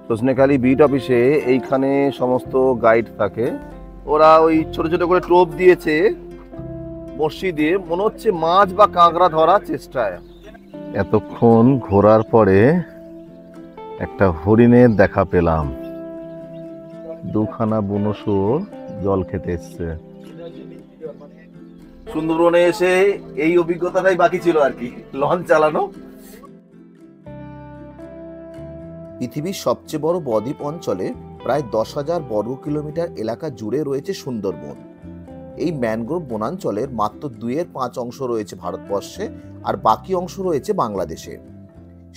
Sajnekhali bit অফিসে এইখানে সমস্ত গাইড থাকে। ওরা ওই ছোট ছোট করে টোপ দিয়েছে বড়শি দিয়ে, মনে হচ্ছে মাছ বা কাঁকড়া ধরার চেষ্টায়। এতক্ষণ ঘোরার পরে একটা হরিণের দেখা পেলাম। দুখানা বুনো শুয়োর জল খেতে এসছে। সুন্দরবনে এসে এই অভিজ্ঞতাটাই বাকি ছিল আর কি, লঞ্চ চালানো। পৃথিবীর সবচেয়ে বড় বদ্বীপ অঞ্চলে প্রায় 10,000 বর্গ কিলোমিটার এলাকা জুড়ে রয়েছে সুন্দরবন। এই ম্যানগ্রোভ বনাঞ্চলের মাত্র 2/5 অংশ রয়েছে ভারতবর্ষে, আর বাকি অংশ রয়েছে বাংলাদেশে।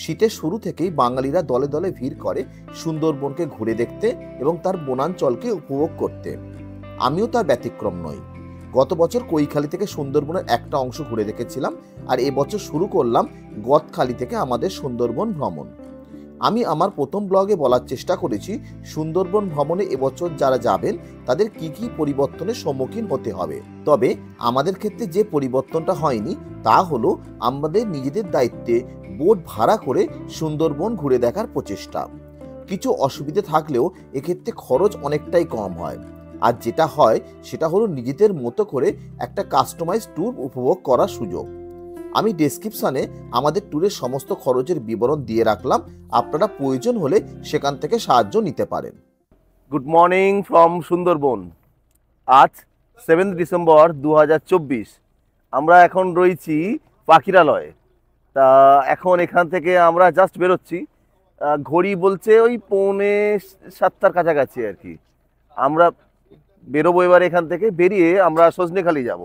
শীতের শুরু থেকেই বাঙালিরা দলে দলে ভিড় করে সুন্দরবনকে ঘুরে দেখতে এবং তার বনাঞ্চলকে উপভোগ করতে। আমিও তার ব্যতিক্রম নই। গত বছর কৈখালী থেকে সুন্দরবনের একটা অংশ ঘুরে দেখেছিলাম, আর এবছর শুরু করলাম গদখালি থেকে আমাদের সুন্দরবন ভ্রমণ। আমি আমার প্রথম ব্লগে বলার চেষ্টা করেছি সুন্দরবন ভ্রমণে এবছর যারা যাবেন তাদের কি কি পরিবর্তনের সম্মুখীন হতে হবে। তবে আমাদের ক্ষেত্রে যে পরিবর্তনটা হয়নি তা হলো আমাদের নিজেদের দায়িত্বে বোট ভাড়া করে সুন্দরবন ঘুরে দেখার প্রচেষ্টা। কিছু অসুবিধে থাকলেও এক্ষেত্রে খরচ অনেকটাই কম হয়, আর যেটা হয় সেটা হলো নিজেদের মতো করে একটা কাস্টমাইজ ট্যুর উপভোগ করার সুযোগ। আমি ডেসক্রিপশনে আমাদের ট্যুরের সমস্ত খরচের বিবরণ দিয়ে রাখলাম, আপনারা প্রয়োজন হলে সেখান থেকে সাহায্য নিতে পারেন। Good morning from Sundarban. আজ 7 ডিসেম্বর 2024। আমরা এখন রয়েছি পাখিরালয়ে। তা এখন এখান থেকে আমরা জাস্ট বেরোচ্ছি। ঘড়ি বলছে ওই 6:45 কাছাকাছি আর কি। আমরা বেরোবো এবার এখান থেকে। বেরিয়ে আমরা সজনেখালি যাব।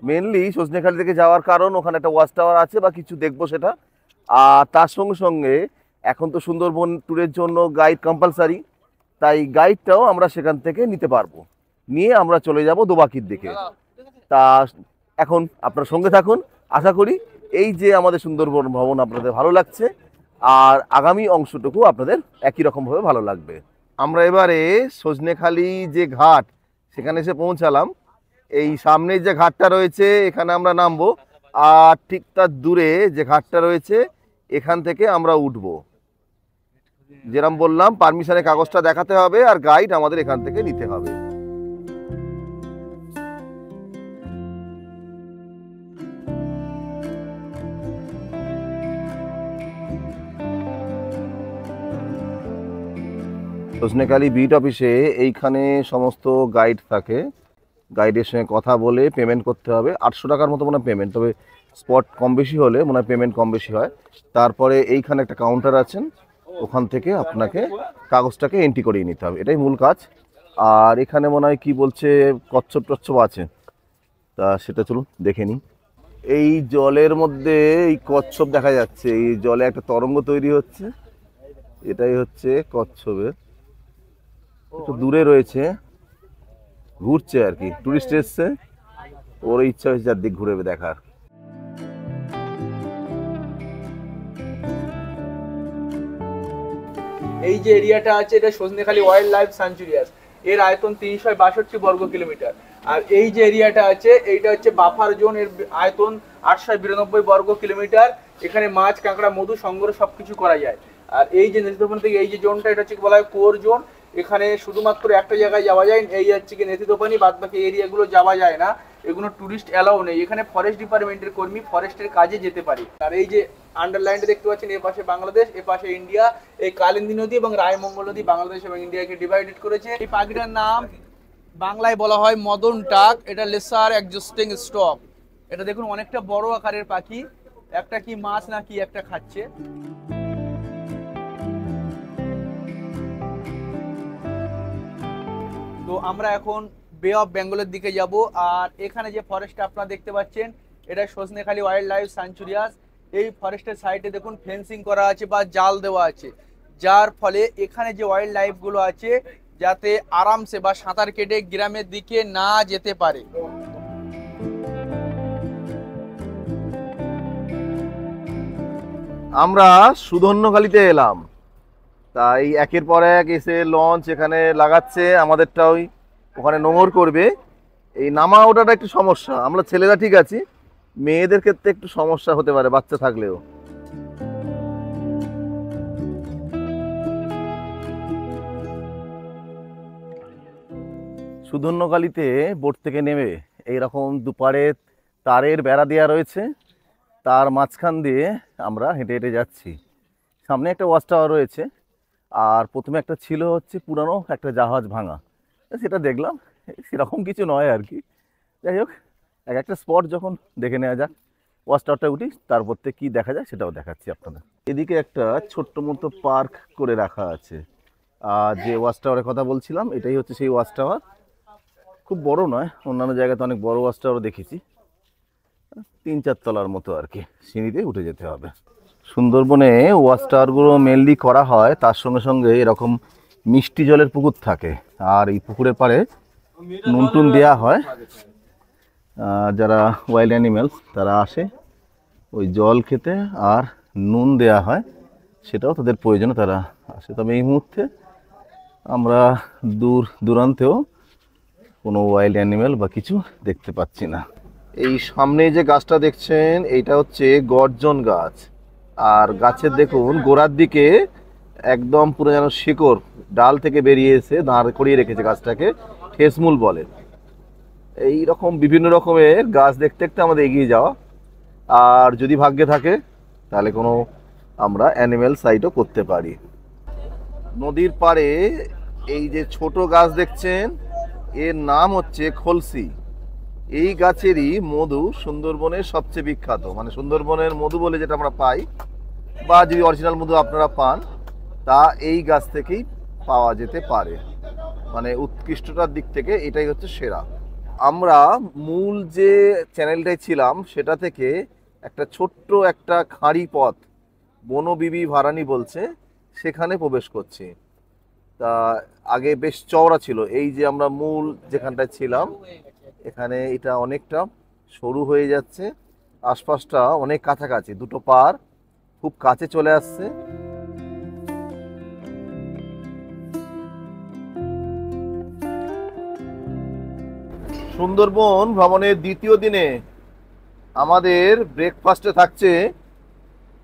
মেনলি সজনেখালি থেকে যাওয়ার কারণ ওখানে একটা ওয়াচ টাওয়ার আছে বা কিছু দেখবো সেটা। আর তার সঙ্গে সঙ্গে এখন তো সুন্দরবন ট্যুরের জন্য গাইড কম্পালসারি, তাই গাইডটাও আমরা সেখান থেকে নিতে পারবো। নিয়ে আমরা চলে যাব দোবাকির দিকে। তা এখন আপনার সঙ্গে থাকুন। আশা করি এই যে আমাদের সুন্দরবন ভ্রমণ আপনাদের ভালো লাগছে, আর আগামী অংশটুকু আপনাদের একই রকমভাবে ভালো লাগবে। আমরা এবারে সজনেখালি যে ঘাট সেখানে এসে পৌঁছালাম। এই সামনে যে ঘাটটা রয়েছে এখানে আমরা নামবো, আর ঠিক তার দূরে যে ঘাটটা রয়েছে এখান থেকে আমরা উঠবো। যেরকম বললাম পারমিশনের কাগজটা দেখাতে হবে, আর গাইড আমাদের এখান থেকে নিতে হবে। সজনেখালি বিট অফিসে এইখানে সমস্ত গাইড থাকে। গাইডের সঙ্গে কথা বলে পেমেন্ট করতে হবে। 800 টাকার মতো মনে হয় পেমেন্ট, তবে স্পট কম বেশি হলে মনে হয় পেমেন্ট কম বেশি হয়। তারপরে এইখানে একটা কাউন্টার আছেন, ওখান থেকে আপনাকে কাগজটাকে এন্ট্রি করিয়ে নিতে হবে, এটাই মূল কাজ। আর এখানে মনে হয় কী বলছে কচ্ছপ টচ্ছপ আছে, তা সেটা চলুন দেখে নিই। এই জলের মধ্যে এই কচ্ছপ দেখা যাচ্ছে, এই জলে একটা তরঙ্গ তৈরি হচ্ছে, এটাই হচ্ছে কচ্ছপের। একটু দূরে রয়েছে, ঘুরছে আর কি, টুরিস্ট এসছে, ওর ইচ্ছা হয়েছে চারদিক ঘুরে দেখার। এই যে এরিয়াটা আছে এটা সজনেখালি ওয়াইল্ড লাইফ স্যাঞ্চুরিয়াস। এর আয়তন 362 বর্গ কিলোমিটার। আর এই যে এরিয়াটা আছে এইটা হচ্ছে বাফার জোন। এর আয়তন 892 বর্গ কিলোমিটার। এখানে মাছ, কাঁকড়া, মধু সংগ্রহ সবকিছু করা যায়। আর এই যে নেতৃত্বপন থেকে এই যে জোনটা এটা হচ্ছে বলা হয় কোর জোন। এখানে শুধুমাত্র একটা জায়গায় যাওয়া যায়, এই হচ্ছে কি নেতৃত্বপানি, বাদ বাকি এরিয়াগুলো যাওয়া যায় না। এগুলো টুরিস্ট অ্যালাউ নেই। এখানে ফরেস্ট ডিপার্টমেন্টের কর্মী ফরেস্টের কাজে যেতে পারে। আর এই যে আন্ডারলাইনটা দেখতে পাচ্ছেন, এ পাশে বাংলাদেশ, এ পাশে ইন্ডিয়া। এই কালিন্দী নদী এবং রায়মঙ্গল নদী বাংলাদেশ এবং ইন্ডিয়াকে ডিভাইডেড করেছে। এই পাখিটার নাম বাংলায় বলা হয় মদন টাক। এটা লেসার এক্সিস্টিং স্টক। এটা দেখুন অনেকটা বড় আকারের পাখি। একটা কি মাছ না কি একটা খাচ্ছে। তো আমরা এখন বে অফ বেঙ্গলের দিকে যাব। আর এখানে যে ফরেস্টটা আপনারা দেখতে পাচ্ছেন এটা সজনেখালি ওয়াইল্ড লাইফ স্যাঞ্চুরিয়াস। এই ফরেস্টের সাইডে দেখুন ফেন্সিং করা আছে বা জাল দেওয়া আছে, যার ফলে এখানে যে ওয়াইল্ড লাইফ গুলো আছে যাতে আরামসে বা সাঁতার কেটে গ্রামের দিকে না যেতে পারে। আমরা সুধন্যখালিতে এলাম, তাই একের পর এক এসে লঞ্চ এখানে লাগাচ্ছে, আমাদেরটা ওই ওখানে নোঙর করবে। এই নামা ওঠাটা একটু সমস্যা। আমরা ছেলেরা ঠিক আছি, মেয়েদের ক্ষেত্রে একটু সমস্যা হতে পারে বাচ্চা থাকলেও। সুধন্যকালীতে বোট থেকে নেমে এইরকম দুপারে তারের বেড়া দেওয়া রয়েছে, তার মাঝখান দিয়ে আমরা হেঁটে হেঁটে যাচ্ছি। সামনে একটা ওয়াচ টাওয়ার রয়েছে, আর প্রথমে একটা ছিল হচ্ছে পুরানো একটা জাহাজ ভাঙা, সেটা দেখলাম। সেরকম কিছু নয় আর কি। যাই হোক, এক একটা স্পট যখন দেখে নেওয়া যাক। ওয়াচ টাওয়ারটা উঠি, তারপর থেকে কী দেখা যায় সেটাও দেখাচ্ছি আপনাদের। এদিকে একটা ছোট্ট মতো পার্ক করে রাখা আছে। আর যে ওয়াচ টাওয়ারের কথা বলছিলাম, এটাই হচ্ছে সেই ওয়াচ টাওয়ার। খুব বড় নয়, অন্যান্য জায়গাতে অনেক বড় ওয়াচ টাওয়ার দেখেছি। 3-4 তলার মতো আর কি, সিঁড়িতে উঠে যেতে হবে। সুন্দরবনে ওয়াচ টাওয়ারগুলো মেনলি করা হয়, তার সঙ্গে সঙ্গে এরকম মিষ্টি জলের পুকুর থাকে, আর এই পুকুরের পাড়ে নুন টুন দেওয়া হয়। যারা ওয়াইল্ড অ্যানিমেলস তারা আসে ওই জল খেতে, আর নুন দেয়া হয়, সেটাও তাদের প্রয়োজনে তারা আসে। তবে এই মুহূর্তে আমরা দূর দূরান্তেও কোনো ওয়াইল্ড অ্যানিমেল বা কিছু দেখতে পাচ্ছি না। এই সামনে যে গাছটা দেখছেন, এইটা হচ্ছে গর্জন গাছ। আর গাছের দেখুন গোড়ার দিকে একদম পুরো যেন শিকড় ডাল থেকে বেরিয়ে এসে দাঁড় করিয়ে রেখেছে গাছটাকে, ঠেসমূল বলে। এই রকম বিভিন্ন রকমের গাছ দেখতে দেখতে আমাদের এগিয়ে যাওয়া। আর যদি ভাগ্যে থাকে তাহলে কোনো আমরা অ্যানিমেল সাইটও করতে পারি। নদীর পাড়ে এই যে ছোট গাছ দেখছেন, এর নাম হচ্ছে খলসি। এই গাছেরই মধু সুন্দরবনের সবচেয়ে বিখ্যাত। মানে সুন্দরবনের মধু বলে যেটা আমরা পাই, বা যদি অরিজিনাল মধু আপনারা পান, তা এই গাছ থেকেই পাওয়া যেতে পারে। মানে উৎকৃষ্টতার দিক থেকে এটাই হচ্ছে সেরা। আমরা মূল যে চ্যানেলটায় ছিলাম সেটা থেকে একটা ছোট্ট একটা খাঁড়ি পথ, বনবিবি ভারানি বলছে, সেখানে প্রবেশ করছি। তা আগে বেশ চওড়া ছিল, এই যে আমরা মূল যেখানটায় ছিলাম এখানে এটা অনেকটা সরু হয়ে যাচ্ছে। আশপাশটা অনেক কাছাকাছি, দুটো পার খুব কাছে চলে আসছে। সুন্দরবন ভ্রমণের দ্বিতীয় দিনে আমাদের ব্রেকফাস্টে থাকছে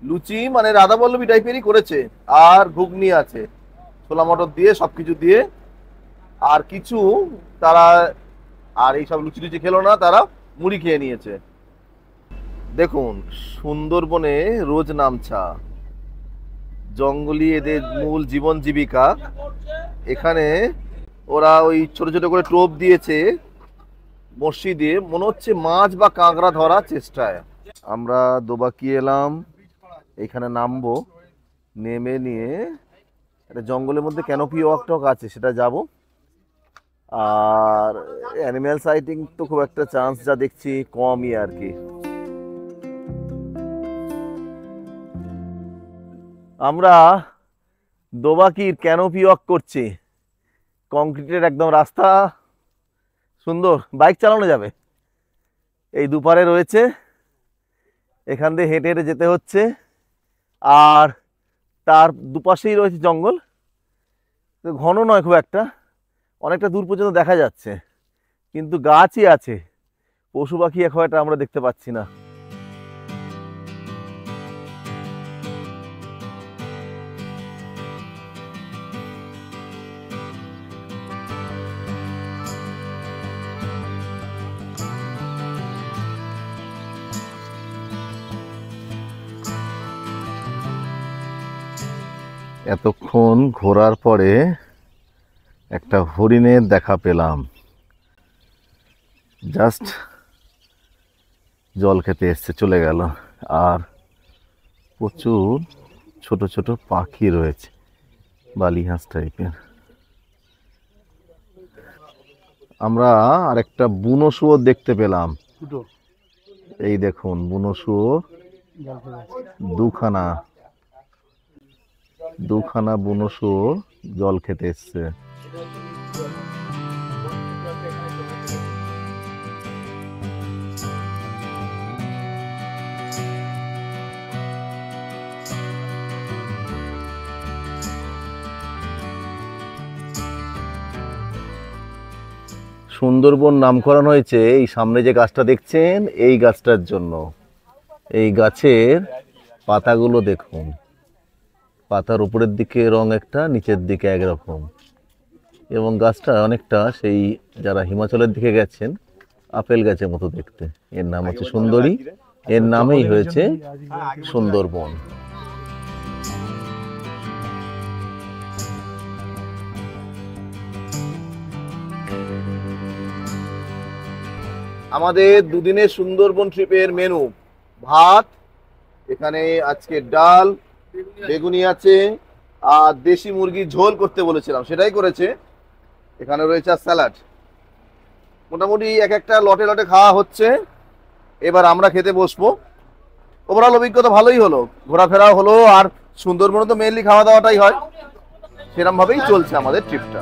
লুচি, মানে রাধাবল্লভী টাইপেরই করেছে, আর ঘুগনি আছে ছোলা মটর দিয়ে, সবকিছু দিয়ে। আর কিছু তারা আর এইসব লুচি টুচি খেলো না, তারা মুড়ি খেয়ে নিয়েছে। দেখুন সুন্দরবনে রোজ নামছা, জঙ্গলি এদের মূল জীবন জীবিকা। এখানে ওরা ওই ছোট ছোট করে টোপ দিয়েছে বড়শি দিয়ে, মনে হচ্ছে মাছ বা কাঁকড়া ধরার চেষ্টায়। আমরা দোবাকি এলাম, এখানে নামবো, নেমে নিয়ে একটা জঙ্গলের মধ্যে ক্যানোপি ওয়াক টক আছে, সেটা যাব। আর অ্যানিম্যাল সাইটিং তো খুব একটা চান্স যা দেখছি কমই আর কি। আমরা দোবাকির ক্যানোপি ওয়াক করছি, কংক্রিটের একদম রাস্তা, সুন্দর, বাইক চালানো যাবে। এই দুপারে রয়েছে, এখান দিয়ে হেঁটে হেঁটে যেতে হচ্ছে। আর তার দুপাশেই রয়েছে জঙ্গল, ঘন নয় খুব একটা, অনেকটা দূর পর্যন্ত দেখা যাচ্ছে, কিন্তু গাছই আছে, পশু পাখি এখন একটা আমরা দেখতে পাচ্ছি না। এতক্ষণ ঘোরার পরে একটা হরিণের দেখা পেলাম, জাস্ট জল খেতে এসছে, চলে গেল। আর প্রচুর ছোট ছোট পাখি রয়েছে, বালি হাঁস টাইপের। আমরা আরেকটা বুনো শুয়োর দেখতে পেলাম, এই দেখুন বুনো শুয়োর, দুখানা বুনো শুয়োর জল খেতে এসছে। সুন্দরবন নামকরণ হয়েছে এই সামনে যে গাছটা দেখছেন এই গাছটার জন্য। এই গাছের পাতাগুলো দেখুন, পাতার উপরের দিকে রং একটা, নিচের দিকে একরকম। এবং গাছটা অনেকটা সেই যারা হিমাচলের দিকে গেছেন আপেল গাছের মতো দেখতে। এর নাম হচ্ছে সুন্দরী, এর নামেই হয়েছে সুন্দরবন। আমাদের দুদিনের সুন্দরবন ট্রিপের মেনু: ভাত, এখানে আজকে ডাল, বেগুনি আছে, আর দেশি মুরগির ঝোল করতে বলেছিলাম সেটাই করেছে। এখানে রয়েছে স্যালাড। মোটামুটি এক একটা লটে লটে খাওয়া হচ্ছে। এবার আমরা খেতে বসবো। ওভারঅল অভিজ্ঞতা ভালোই হলো, ঘোরাফেরাও হলো, আর সুন্দরবনে তো মেনলি খাওয়া দাওয়াটাই হয়, সেরকম ভাবেই চলছে আমাদের ট্রিপটা।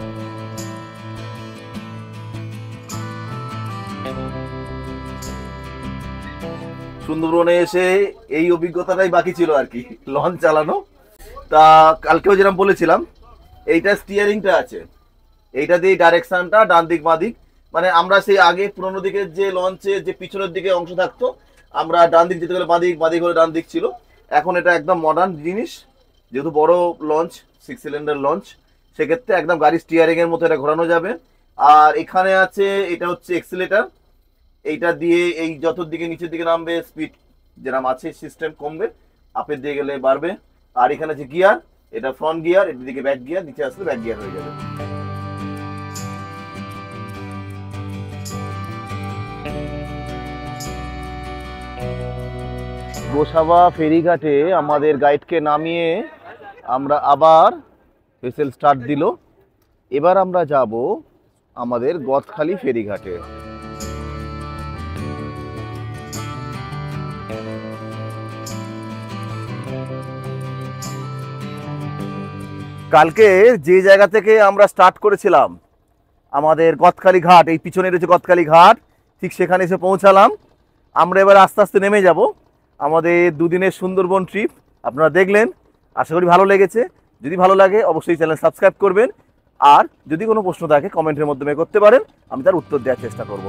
সুন্দরবনে এসে এই অভিজ্ঞতাটাই বাকি ছিল আর কি, লঞ্চ চালানো। তা কালকেও যেরকম বলেছিলাম, এইটা স্টিয়ারিংটা আছে, এইটা দিয়ে ডাইরেকশনটা ডান দিক বাঁ দিক, মানে আমরা সেই আগে পুরোনো দিকের যে লঞ্চে যে পিছনের দিকে অংশ থাকতো, আমরা ডান দিক যেতে গেলে বাঁ দিক, বাঁ দিক হলে ডান দিক ছিল। এখন এটা একদম মডার্ন জিনিস, যেহেতু বড় লঞ্চ, 6 সিলিন্ডার লঞ্চ, সেক্ষেত্রে একদম গাড়ি স্টিয়ারিং এর মতো এটা ঘোরানো যাবে। আর এখানে আছে, এটা হচ্ছে এক্সিলেটার, এইটা দিয়ে এই যত দিকে নিচের দিকে নামবে স্পিড যেরকম আছে সিস্টেম কমবে, আপের দিয়ে গেলে বাড়বে। আর এখানে আছে গিয়ার, এটা ফ্রন্ট গিয়ার, এর দিকে ব্যাক গিয়ার, নিচে আসলে ব্যাক গিয়ার হয়ে যাবে। গোসাবা ফেরিঘাটে আমাদের গাইডকে নামিয়ে আমরা আবার ভেসেল স্টার্ট দিল। এবার আমরা যাব আমাদের গদখালি ফেরিঘাটে। কালকে যে জায়গা থেকে আমরা স্টার্ট করেছিলাম, আমাদের গদখালি ঘাট, এই পিছনে রয়েছে গদখালি ঘাট, ঠিক সেখানে এসে পৌঁছালাম। আমরা এবার আস্তে আস্তে নেমে যাব। আমাদের দুদিনের সুন্দরবন ট্রিপ আপনারা দেখলেন, আশা করি ভালো লেগেছে। যদি ভালো লাগে অবশ্যই চ্যানেল সাবস্ক্রাইব করবেন, আর যদি কোনো প্রশ্ন থাকে কমেন্টের মাধ্যমে করতে পারেন, আমি তার উত্তর দেওয়ার চেষ্টা করব।